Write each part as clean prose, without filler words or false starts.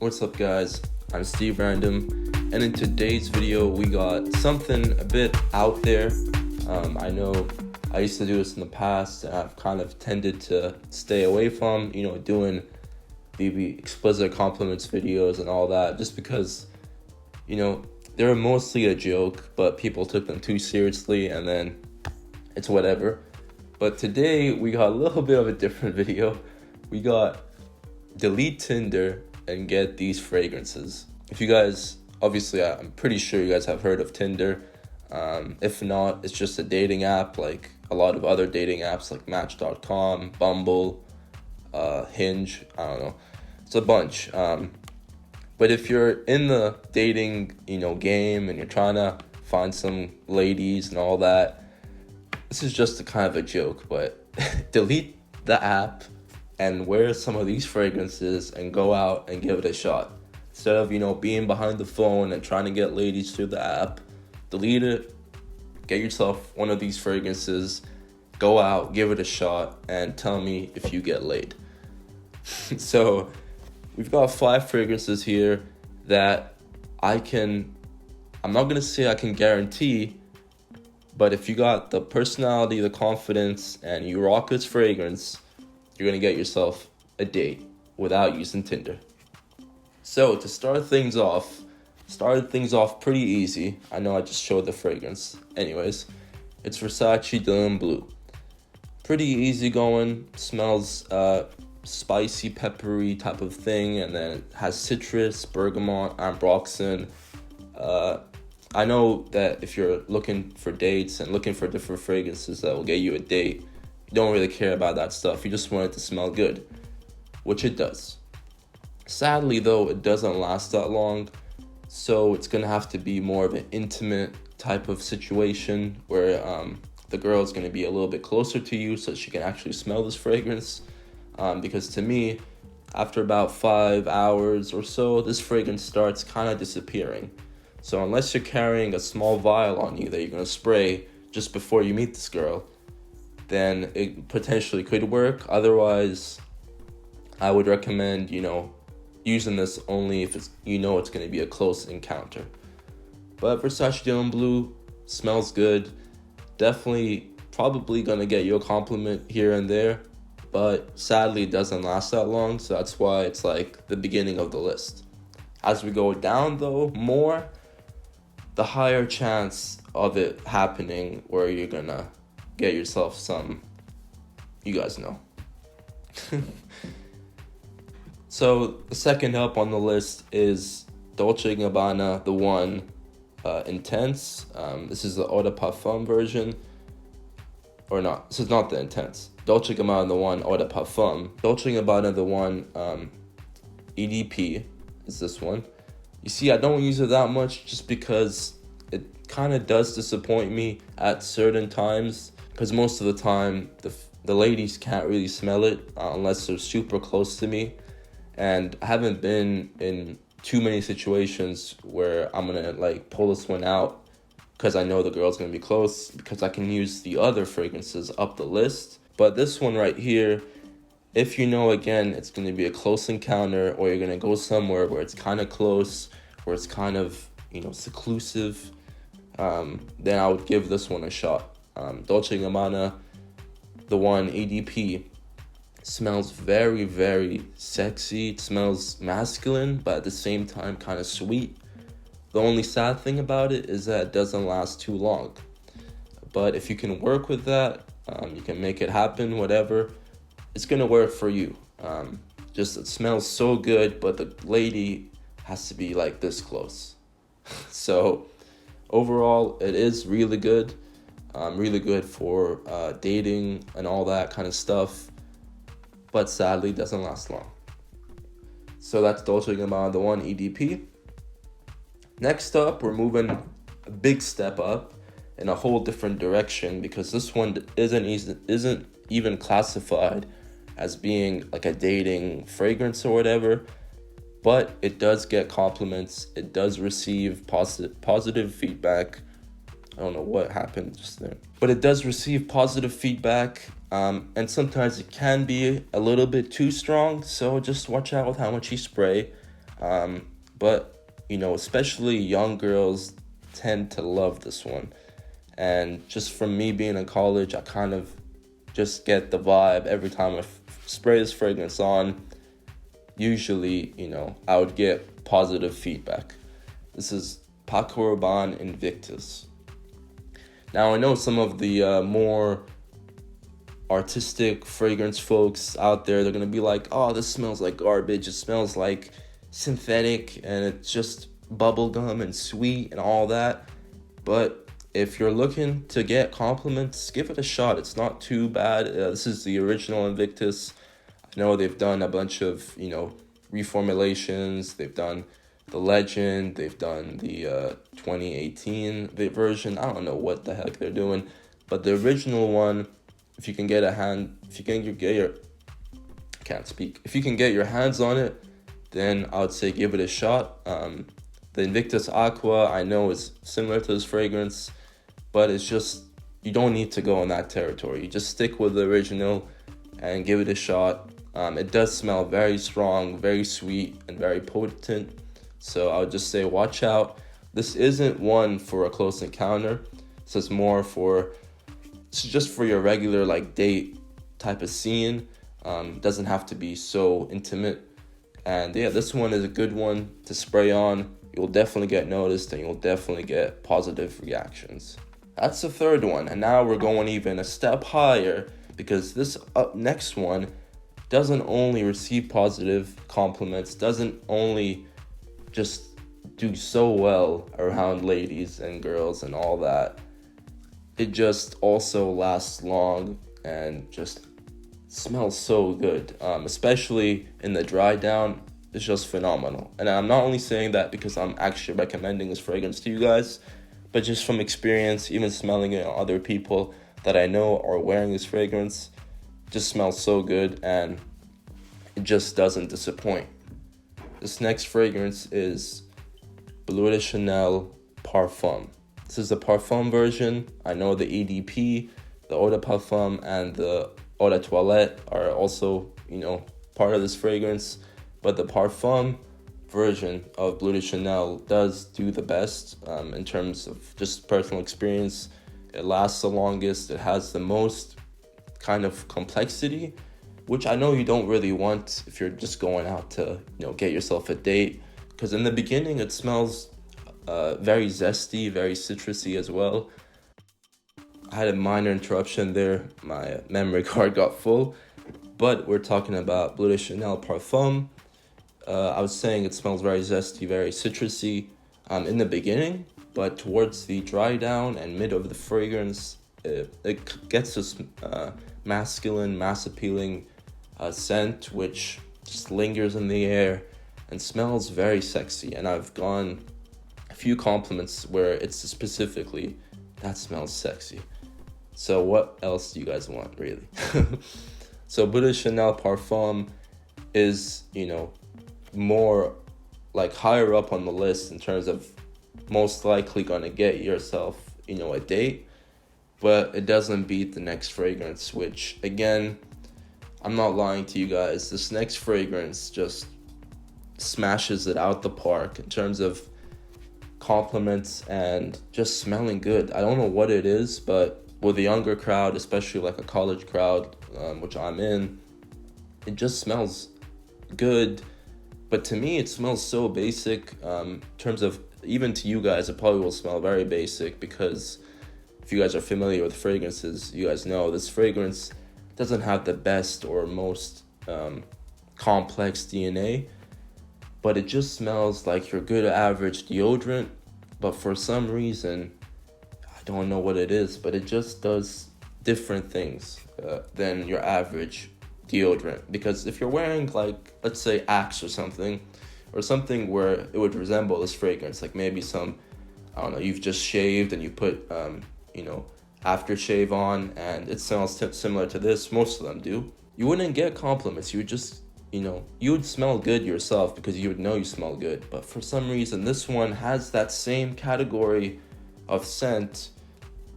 What's up, guys? I'm SteveRandom, and in today's video we got something a bit out there. I know I used to do this in the past, and I've kind of tended to stay away from, doing the explicit compliments videos and all that, just because, they were mostly a joke, but people took them too seriously, and then it's whatever. But today we got a little bit of a different video. We got delete Tinder and get these fragrances. If you guys, obviously I'm pretty sure you guys have heard of Tinder. If not, it's just a dating app like a lot of other dating apps like Match.com, Bumble, Hinge, I don't know. It's a bunch. But if you're in the dating, game and you're trying to find some ladies and all that, this is just a kind of a joke, but delete the app and wear some of these fragrances and go out and give it a shot. Instead of, being behind the phone and trying to get ladies through the app, delete it, get yourself one of these fragrances, go out, give it a shot, and tell me if you get laid. So we've got 5 fragrances here that I'm not going to say I can guarantee, but if you got the personality, the confidence, and you rock this fragrance, you're going to get yourself a date without using Tinder. So to started things off pretty easy. I know I just showed the fragrance. Anyways, it's Versace Blue. Pretty easy going, smells spicy, peppery type of thing, and then it has citrus, bergamot, ambroxan. I know that if you're looking for dates and looking for different fragrances that will get you a date, you don't really care about that stuff. You just want it to smell good, which it does. Sadly, though, it doesn't last that long, so it's gonna have to be more of an intimate type of situation where the girl is gonna be a little bit closer to you so she can actually smell this fragrance. Because to me, after about 5 hours or so, this fragrance starts kind of disappearing. So unless you're carrying a small vial on you that you're gonna spray just before you meet this girl, then it potentially could work. Otherwise, I would recommend, using this only if it's going to be a close encounter. But Versace Blue smells good. Definitely, probably going to get you a compliment here and there. But sadly, it doesn't last that long. So that's why it's like the beginning of the list. As we go down, though, more, the higher chance of it happening where you're going to get yourself some, you guys know. So the second up on the list is Dolce Gabbana, the one Intense. This is the Eau de Parfum version. Or not, this is not the Intense. Dolce Gabbana, the one Eau de Parfum. Dolce Gabbana, the one EDP is this one. You see, I don't use it that much just because it kind of does disappoint me at certain times. Because most of the time, the ladies can't really smell it unless they're super close to me. And I haven't been in too many situations where I'm going to pull this one out because I know the girl's going to be close, because I can use the other fragrances up the list. But this one right here, if again, it's going to be a close encounter, or you're going to go somewhere where it's kind of close, where it's kind of, seclusive, then I would give this one a shot. Dolce Gabbana, the one EDP, smells very, very sexy. It smells masculine, but at the same time kind of sweet. The only sad thing about it is that it doesn't last too long. But if you can work with that, you can make it happen, whatever, it's going to work for you. Just it smells so good, but the lady has to be like this close. So overall, it is really good. Really good for dating and all that kind of stuff, but sadly doesn't last long. So that's Dolce Gabbana, the one EDP. Next up, we're moving a big step up in a whole different direction, because this one isn't even classified as being like a dating fragrance or whatever, but it does get compliments. It does receive positive feedback. I don't know what happened just there. But it does receive positive feedback, and sometimes it can be a little bit too strong, so just watch out with how much you spray. But, especially young girls tend to love this one. And just from me being in college, I kind of just get the vibe every time I spray this fragrance on. Usually, I would get positive feedback. This is Paco Rabanne Invictus. Now, I know some of the more artistic fragrance folks out there, they're going to be like, oh, this smells like garbage. It smells like synthetic and it's just bubblegum and sweet and all that. But if you're looking to get compliments, give it a shot. It's not too bad. This is the original Invictus. I know they've done a bunch of, reformulations. They've done the Legend. They've done the 2018 version. I don't know what the heck they're doing. But the original one, if you can get your hands on it, then I would say give it a shot. The Invictus Aqua, I know, is similar to this fragrance, but it's just, you don't need to go in that territory. You just stick with the original and give it a shot. It does smell very strong, very sweet, and very potent. So I would just say watch out. This isn't one for a close encounter. This is it's just for your regular date type of scene. Doesn't have to be so intimate. And yeah, this one is a good one to spray on. You'll definitely get noticed and you'll definitely get positive reactions. That's the third one. And now we're going even a step higher, because this next one doesn't only receive positive compliments, doesn't only just do so well around ladies and girls and all that. It just also lasts long and just smells so good, especially in the dry down. It's just phenomenal. And I'm not only saying that because I'm actually recommending this fragrance to you guys, but just from experience, even smelling it on other people that I know are wearing this fragrance, just smells so good and it just doesn't disappoint. This next fragrance is Bleu de Chanel Parfum. This is the Parfum version. I know the EDP, the Eau de Parfum, and the Eau de Toilette are also, part of this fragrance. But the Parfum version of Bleu de Chanel does do the best in terms of just personal experience. It lasts the longest. It has the most kind of complexity, which I know you don't really want if you're just going out to, get yourself a date. Because in the beginning, it smells very zesty, very citrusy as well. I had a minor interruption there. My memory card got full. But we're talking about Bleu de Chanel Parfum. I was saying it smells very zesty, very citrusy in the beginning, but towards the dry down and mid of the fragrance, it gets this masculine, mass-appealing scent, which just lingers in the air and smells very sexy. And I've gone a few compliments where it's specifically, that smells sexy. So what else do you guys want, really? So Bleu de Chanel Parfum is, more higher up on the list in terms of most likely gonna get yourself, a date, but it doesn't beat the next fragrance, which again, I'm not lying to you guys, this next fragrance just smashes it out the park in terms of compliments and just smelling good. I don't know what it is, but with a younger crowd, especially a college crowd, which I'm in, it just smells good. But to me, it smells so basic. In terms of, even to you guys, it probably will smell very basic, because if you guys are familiar with fragrances, you guys know this fragrance doesn't have the best or most complex DNA, but it just smells like your good average deodorant. But for some reason, I don't know what it is, but it just does different things than your average deodorant. Because if you're wearing let's say Axe or something where it would resemble this fragrance, maybe some, I don't know, you've just shaved and you put aftershave on and it smells similar to this, most of them do, you wouldn't get compliments. You would just, you would smell good yourself because you would know you smell good. But for some reason, this one has that same category of scent,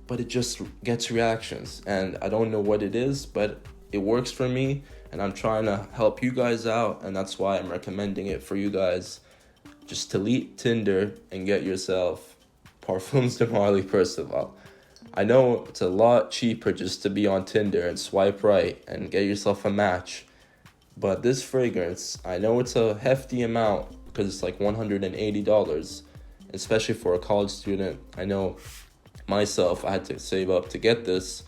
but it just gets reactions. And I don't know what it is, but it works for me, and I'm trying to help you guys out, and that's why I'm recommending it for you guys. just delete Tinder and get yourself Parfums de Marly Percival. I know it's a lot cheaper just to be on Tinder and swipe right and get yourself a match. But this fragrance, I know it's a hefty amount because it's like $180, especially for a college student. I know myself, I had to save up to get this.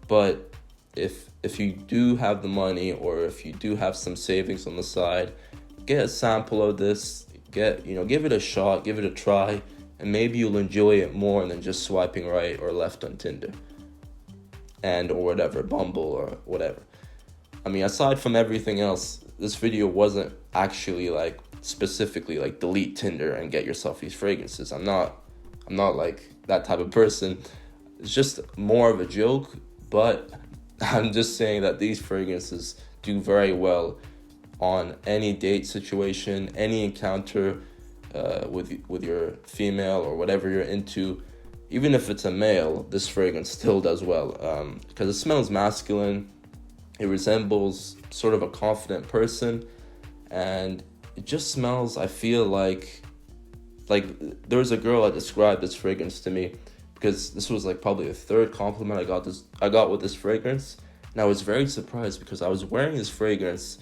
But if you do have the money, or if you do have some savings on the side, get a sample of this, give it a shot, give it a try, and maybe you'll enjoy it more than just swiping right or left on Tinder or whatever, Bumble or whatever. I mean, aside from everything else, this video wasn't actually like specifically like delete Tinder and get yourself these fragrances. I'm not like that type of person. It's just more of a joke, but I'm just saying that these fragrances do very well on any date situation, any encounter with your female or whatever you're into. Even if it's a male, this fragrance still does well because it smells masculine. It resembles sort of a confident person, and it just smells, I feel like there was a girl that described this fragrance to me, because this was like probably the third compliment I got with this fragrance, and I was very surprised because I was wearing this fragrance.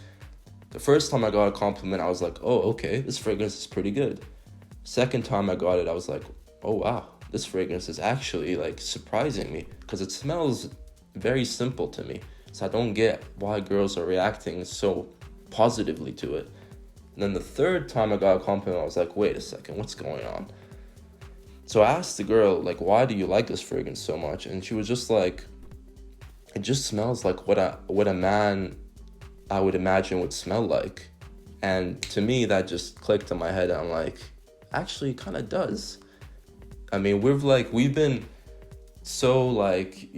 The first time I got a compliment, I was like, oh, okay, this fragrance is pretty good. Second time I got it, I was like, oh wow, this fragrance is actually like surprising me, because it smells very simple to me. So I don't get why girls are reacting so positively to it. And then the third time I got a compliment, I was like, wait a second, what's going on? So I asked the girl, like, why do you like this fragrance so much? And she was just like, it just smells like what a man I would imagine would smell like. And to me, that just clicked in my head. I'm like, actually, it kind of does. I mean, we've been so like,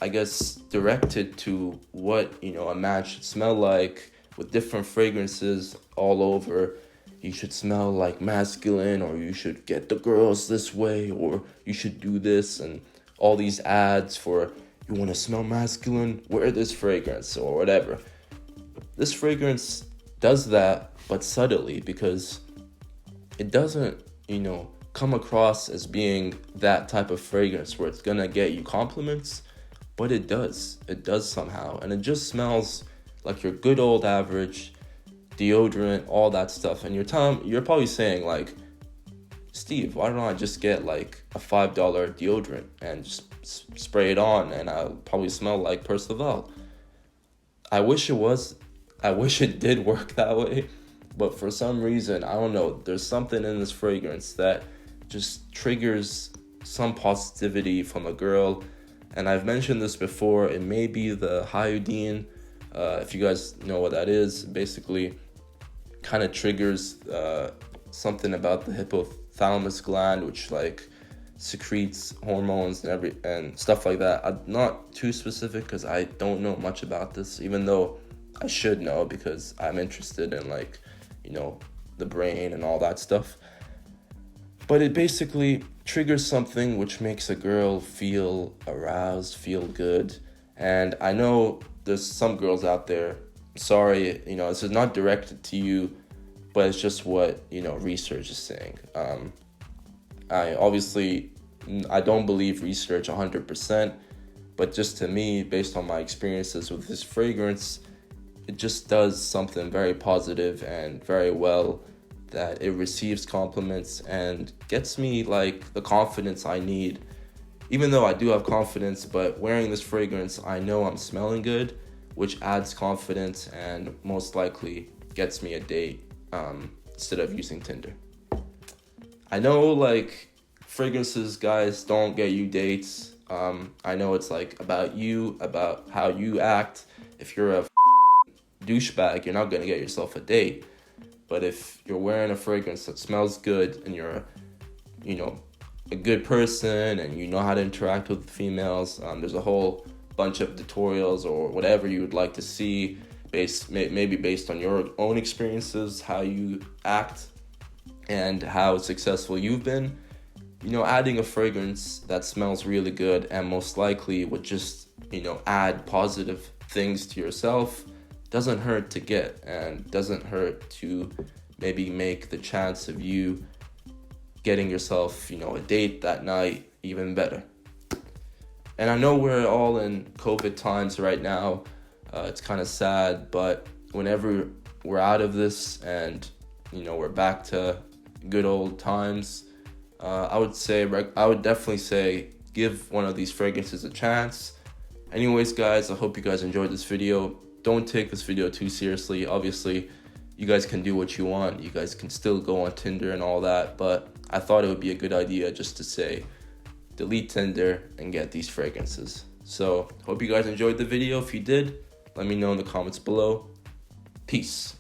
I guess directed to what, a man should smell like, with different fragrances all over. You should smell like masculine, or you should get the girls this way, or you should do this, and all these ads for, you want to smell masculine, wear this fragrance or whatever. This fragrance does that, but subtly, because it doesn't, come across as being that type of fragrance where it's gonna get you compliments, but it does somehow. And it just smells like your good old average deodorant, all that stuff. And you're probably saying like, Steve, why don't I just get like a $5 deodorant and just spray it on, and I'll probably smell like Percival. I wish it did work that way, but for some reason, I don't know, there's something in this fragrance that just triggers some positivity from a girl. And I've mentioned this before, it may be the iodine. If you guys know what that is, basically kind of triggers something about the hypothalamus gland, which like secretes hormones and stuff like that. I'm not too specific because I don't know much about this, even though I should know because I'm interested in like, the brain and all that stuff. But it basically triggers something which makes a girl feel aroused, feel good. And I know there's some girls out there, sorry, this is not directed to you, but it's just what, research is saying. I don't believe research 100%, but just to me, based on my experiences with this fragrance, it just does something very positive and very well, that it receives compliments and gets me like the confidence I need. Even though I do have confidence, but wearing this fragrance, I know I'm smelling good, which adds confidence and most likely gets me a date instead of using Tinder. I know like fragrances, guys, don't get you dates. I know it's like about you, about how you act. If you're a douchebag, you're not gonna get yourself a date. But if you're wearing a fragrance that smells good and you're, a good person and you know how to interact with females, there's a whole bunch of tutorials or whatever you would like to see, maybe based on your own experiences, how you act and how successful you've been. Adding a fragrance that smells really good and most likely would just, add positive things to yourself doesn't hurt to get, and doesn't hurt to maybe make the chance of you getting yourself, a date that night even better. And I know we're all in COVID times right now. It's kind of sad, but whenever we're out of this and, we're back to good old times, I would definitely say give one of these fragrances a chance. Anyways, guys, I hope you guys enjoyed this video. Don't take this video too seriously. Obviously, you guys can do what you want. You guys can still go on Tinder and all that, but I thought it would be a good idea just to say, delete Tinder and get these fragrances. So, hope you guys enjoyed the video. If you did, let me know in the comments below. Peace.